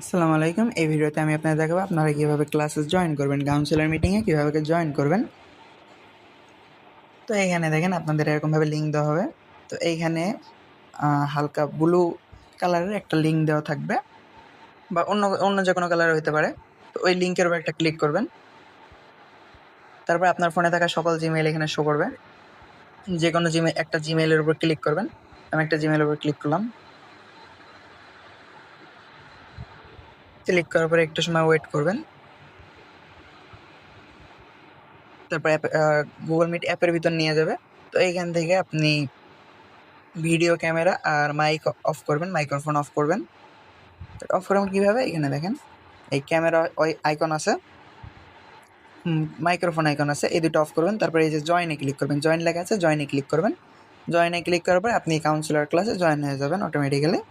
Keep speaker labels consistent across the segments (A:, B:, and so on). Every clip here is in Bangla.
A: আসসালামু আলাইকুম। এই ভিডিওতে আমি আপনাদের দেখাবো আপনারা কীভাবে ক্লাসে জয়েন করবেন, কাউন্সিলর মিটিংয়ে কীভাবে জয়েন করবেন। তো এইখানে দেখেন আপনাদের এরকমভাবে লিঙ্ক দেওয়া হবে। তো এইখানে হালকা ব্লু কালারের একটা লিঙ্ক দেওয়া থাকবে বা অন্য অন্য যে কোনো কালার হতে পারে। তো ওই লিঙ্কের উপর একটা ক্লিক করবেন। তারপর আপনার ফোনে থাকা সকল জিমেইল এখানে শো করবে। যে কোনো একটা জিমেইলের উপর ক্লিক করবেন। আমি একটা জিমেইলের উপর ক্লিক করলাম। ক্লিক করার পরে একটু সময় ওয়েট করবেন। তারপর গুগল মিট অ্যাপের ভিতর নিয়ে যাবে। তো এইখান থেকে আপনি ভিডিও ক্যামেরা আর মাইক অফ করবেন, মাইক্রোফোন অফ করবেন। অফ করবেন কীভাবে? এখানে দেখেন এই ক্যামেরা ওই আইকন আছে, মাইক্রোফোন আইকন আছে, এই দুটো অফ করবেন। তারপরে এই যে জয়েনে ক্লিক করবেন, জয়েন লেখা আছে, জয়েনে ক্লিক করবেন। জয়েনে ক্লিক করার পর আপনি কাউন্সিলর ক্লাসে জয়েন হয়ে যাবেন অটোমেটিক্যালি।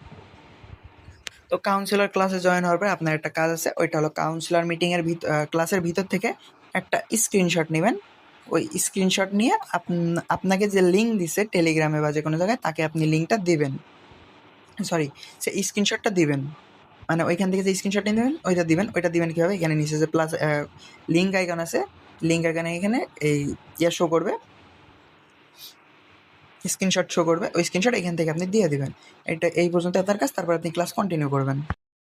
A: তো কাউন্সিলর ক্লাসে জয়েন হওয়ার পর আপনার একটা কাজ আছে, ওইটা হলো কাউন্সিলর মিটিংয়ের ক্লাসের ভিতর থেকে একটা স্ক্রিনশট নেবেন। ওই স্ক্রিনশট নিয়ে আপনাকে যে লিঙ্ক দিছে টেলিগ্রামে বা যে কোনো জায়গায়, তাকে আপনি লিঙ্কটা দিবেন, সে স্ক্রিনশটটা দিবেন। মানে ওইখান থেকে যে স্ক্রিনশটটা নেবেন ওইটা দিবেন কীভাবে? এখানে নিচে যে প্লাস লিঙ্ক আইকন আছে, লিঙ্ক আইকনে এখানে এই শো করবে, স্ক্রিনশট শো করবে। ওই স্ক্রিনশট এখান থেকে আপনি দিয়ে দিবেন। এটা এই পর্যন্ত আপনার কাজ। তারপর আপনি ক্লাস কন্টিনিউ করবেন।